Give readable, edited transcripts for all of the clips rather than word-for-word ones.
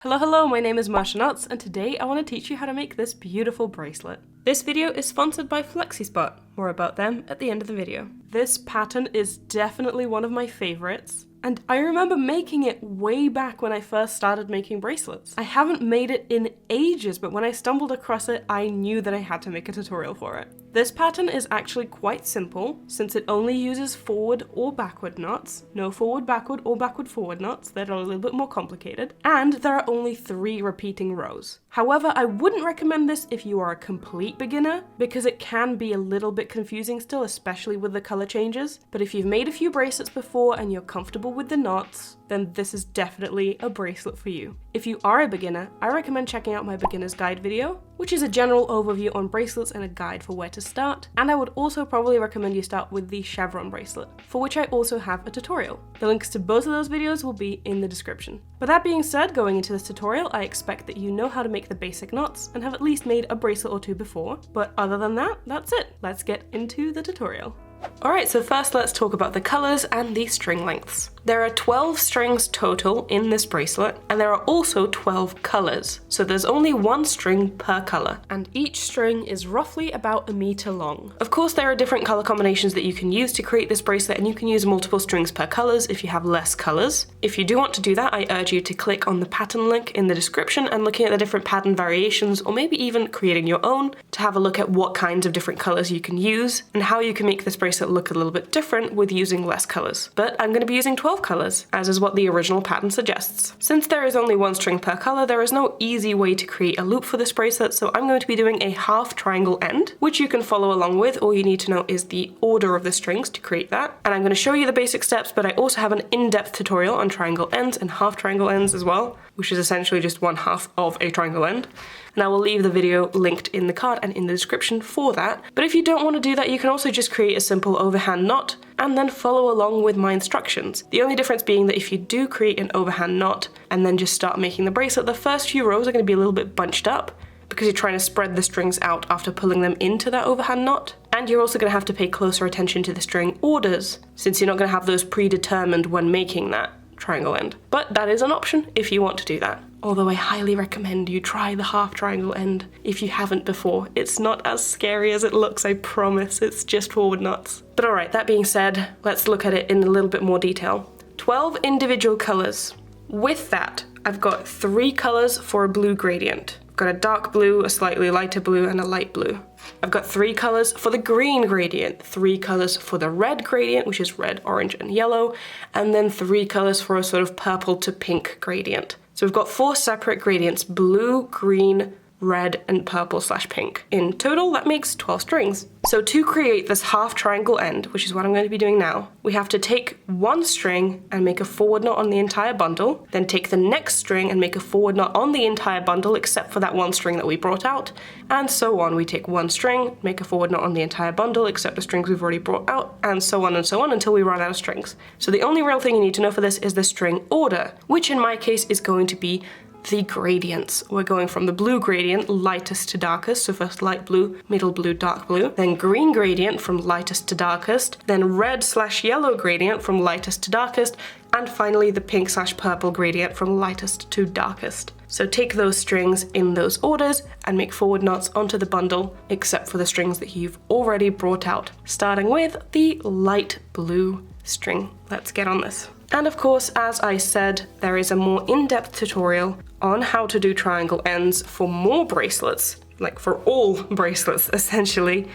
Hello, my name is Masha, and today I want to teach you how to make this beautiful bracelet. This video is sponsored by Flexispot. More about them at the end of the video. This pattern is definitely one of my favorites, and I remember making it way back when I first started making bracelets. I haven't made it in ages, but when I stumbled across it, I knew that I had to make a tutorial for it. This pattern is actually quite simple, since it only uses forward or backward knots. No forward, backward, or backward, forward knots. That are a little bit more complicated. And there are only 3 repeating rows. However, I wouldn't recommend this if you are a complete beginner, because it can be a little bit confusing still, especially with the color changes. But if you've made a few bracelets before and you're comfortable with the knots, then this is definitely a bracelet for you. If you are a beginner, I recommend checking out my beginner's guide video, which is a general overview on bracelets and a guide for where to start. And I would also probably recommend you start with the chevron bracelet, for which I also have a tutorial. The links to both of those videos will be in the description. With that being said, going into this tutorial, I expect that you know how to make the basic knots and have at least made a bracelet or two before. But other than that, that's it. Let's get into the tutorial. Alright, so first let's talk about the colors and the string lengths. There are 12 strings total in this bracelet, and there are also 12 colors. So there's only 1 string per color, and each string is roughly about 1 meter long. Of course, there are different color combinations that you can use to create this bracelet, and you can use multiple strings per colors if you have less colors. If you do want to do that, I urge you to click on the pattern link in the description and looking at the different pattern variations, or maybe even creating your own, to have a look at what kinds of different colors you can use and how you can make this bracelet look a little bit different with using less colors. But I'm going to be using 12 colors, as is what the original pattern suggests. Since there is only 1 string per color, there is no easy way to create a loop for this bracelet, so I'm going to be doing a half triangle end, which you can follow along with. All you need to know is the order of the strings to create that. And I'm going to show you the basic steps, but I also have an in-depth tutorial on triangle ends and half triangle ends as well, which is essentially just 1/2 of a triangle end. And I will leave the video linked in the card and in the description for that. But if you don't want to do that, you can also just create a simple overhand knot and then follow along with my instructions. The only difference being that if you do create an overhand knot and then just start making the bracelet, the first few rows are going to be a little bit bunched up because you're trying to spread the strings out after pulling them into that overhand knot. And you're also going to have to pay closer attention to the string orders, since you're not going to have those predetermined when making that triangle end. But that is an option if you want to do that. Although I highly recommend you try the half triangle end if you haven't before. It's not as scary as it looks, I promise. It's just forward knots. But alright, that being said, let's look at it in a little bit more detail. 12 individual colors. With that, I've got 3 colors for a blue gradient. I've got a dark blue, a slightly lighter blue, and a light blue. I've got 3 colors for the green gradient, 3 colors for the red gradient, which is red, orange, and yellow, and then 3 colors for a sort of purple to pink gradient. So we've got 4 separate gradients: blue, green, red, and purple/pink. In total, that makes 12 strings. So to create this half triangle end, which is what I'm going to be doing now, we have to take 1 string and make a forward knot on the entire bundle, then take the next string and make a forward knot on the entire bundle except for that 1 string that we brought out, and so on. We take 1 string, make a forward knot on the entire bundle except the strings we've already brought out, and so on until we run out of strings. So the only real thing you need to know for this is the string order, which in my case is going to be the gradients. We're going from the blue gradient, lightest to darkest, so first light blue, middle blue, dark blue, then green gradient from lightest to darkest, then red/yellow gradient from lightest to darkest, and finally the pink/purple gradient from lightest to darkest. So take those strings in those orders and make forward knots onto the bundle, except for the strings that you've already brought out, starting with the light blue string. Let's get on this. And of course, as I said, there is a more in-depth tutorial on how to do triangle ends for more bracelets, like for all bracelets essentially,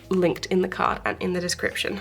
linked in the card and in the description.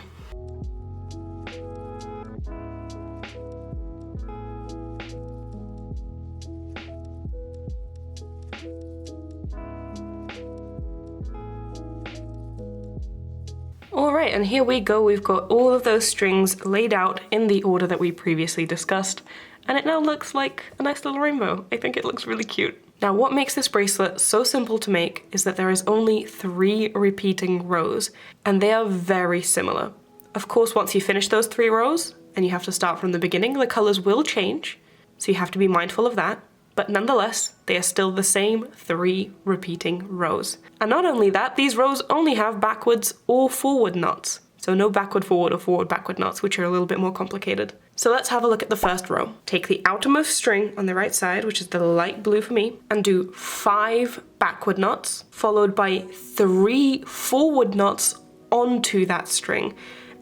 Alright, and here we go. We've got all of those strings laid out in the order that we previously discussed, and it now looks like a nice little rainbow. I think it looks really cute. Now, what makes this bracelet so simple to make is that there is only 3 repeating rows, and they are very similar. Of course, once you finish those 3 rows, and you have to start from the beginning, the colors will change, so you have to be mindful of that. But nonetheless, they are still the same 3 repeating rows. And not only that, these rows only have backwards or forward knots. So no backward forward or forward backward knots, which are a little bit more complicated. So let's have a look at the first row. Take the outermost string on the right side, which is the light blue for me, and do 5 backward knots, followed by 3 forward knots onto that string.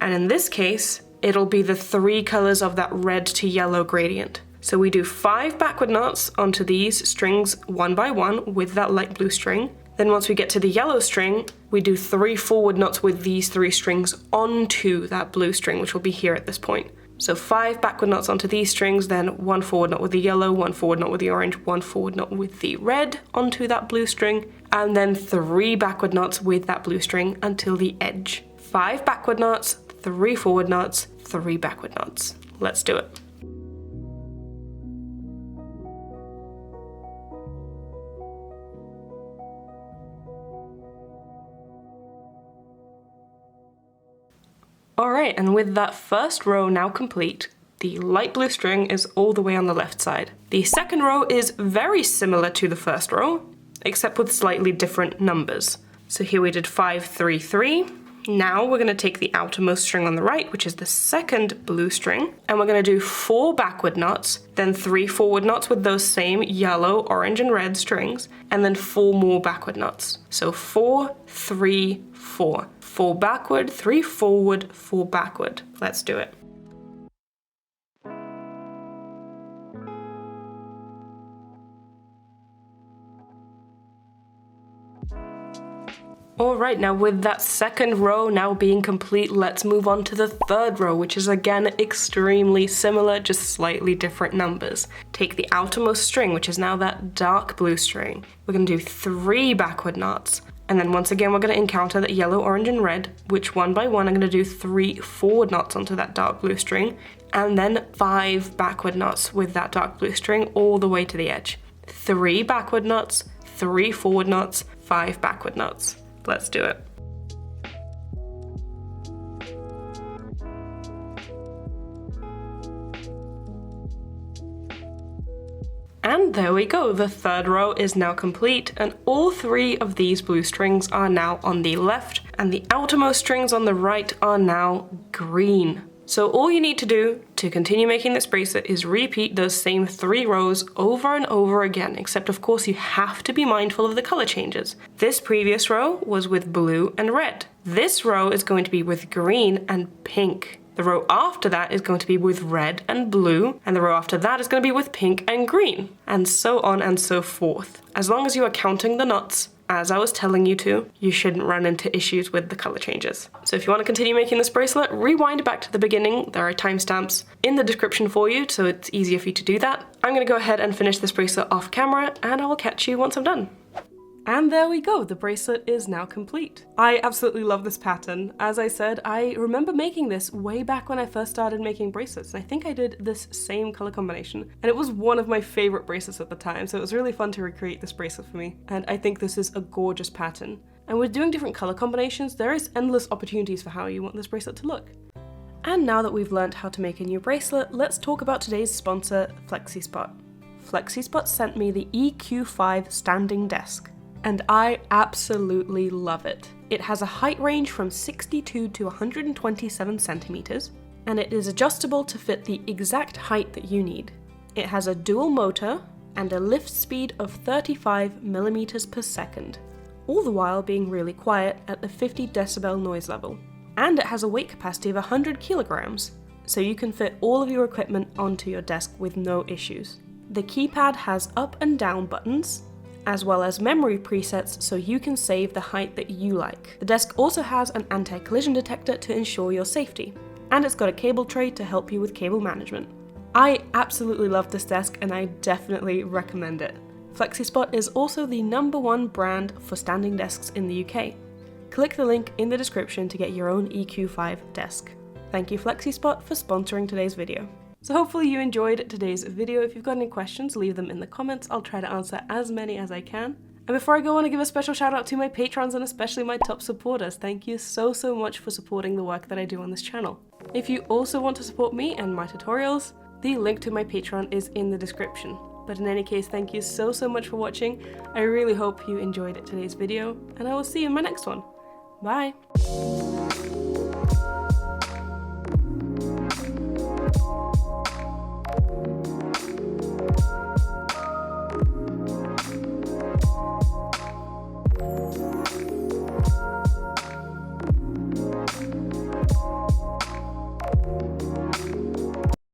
And in this case, it'll be the 3 colors of that red to yellow gradient. So we do 5 backward knots onto these strings one by one with that light blue string. Then once we get to the yellow string, we do 3 forward knots with these 3 strings onto that blue string, which will be here at this point. So 5 backward knots onto these strings, then 1 forward knot with the yellow, 1 forward knot with the orange, 1 forward knot with the red onto that blue string, and then 3 backward knots with that blue string until the edge. 5 backward knots, 3 forward knots, 3 backward knots. Let's do it. Alright, and with that first row now complete, the light blue string is all the way on the left side. The second row is very similar to the first row, except with slightly different numbers. So here we did 5, 3, 3. Now we're going to take the outermost string on the right, which is the second blue string, and we're going to do 4 backward knots, then 3 forward knots with those same yellow, orange, and red strings, and then 4 more backward knots. So 4, 3, 4. 4 backward, 3 forward, 4 backward. Let's do it. Alright, now with that second row now being complete, let's move on to the third row, which is again extremely similar, just slightly different numbers. Take the outermost string, which is now that dark blue string. We're going to do 3 backward knots. And then once again, we're going to encounter that yellow, orange, and red, which one by one I'm going to do 3 forward knots onto that dark blue string, and then 5 backward knots with that dark blue string all the way to the edge. 3 backward knots, 3 forward knots, 5 backward knots. Let's do it. And there we go, the third row is now complete, and all 3 of these blue strings are now on the left, and the outermost strings on the right are now green. So all you need to do to continue making this bracelet is repeat those same 3 rows over and over again, except of course you have to be mindful of the color changes. This previous row was with blue and red. This row is going to be with green and pink. The row after that is going to be with red and blue, and the row after that is going to be with pink and green, and so on and so forth. As long as you are counting the knots, as I was telling you to, you shouldn't run into issues with the color changes. So if you want to continue making this bracelet, rewind back to the beginning. There are timestamps in the description for you, so it's easier for you to do that. I'm going to go ahead and finish this bracelet off camera, and I will catch you once I'm done. And there we go, the bracelet is now complete. I absolutely love this pattern. As I said, I remember making this way back when I first started making bracelets, and I think I did this same color combination, and it was one of my favorite bracelets at the time, so it was really fun to recreate this bracelet for me, and I think this is a gorgeous pattern. And with doing different color combinations, there is endless opportunities for how you want this bracelet to look. And now that we've learned how to make a new bracelet, let's talk about today's sponsor, Flexispot. Flexispot sent me the EQ5 standing desk, and I absolutely love it. It has a height range from 62 to 127 centimeters, and it is adjustable to fit the exact height that you need. It has a dual motor and a lift speed of 35 millimeters per second, all the while being really quiet at the 50 decibel noise level. And it has a weight capacity of 100 kilograms, so you can fit all of your equipment onto your desk with no issues. The keypad has up and down buttons, as well as memory presets so you can save the height that you like. The desk also has an anti-collision detector to ensure your safety, and it's got a cable tray to help you with cable management. I absolutely love this desk and I definitely recommend it. Flexispot is also the #1 brand for standing desks in the UK. Click the link in the description to get your own EQ5 desk. Thank you Flexispot for sponsoring today's video. So hopefully you enjoyed today's video. If you've got any questions, leave them in the comments. I'll try to answer as many as I can. And before I go, I want to give a special shout out to my patrons and especially my top supporters. Thank you so much for supporting the work that I do on this channel. If you also want to support me and my tutorials, the link to my Patreon is in the description. But in any case, thank you so much for watching. I really hope you enjoyed today's video, and I will see you in my next one. Bye!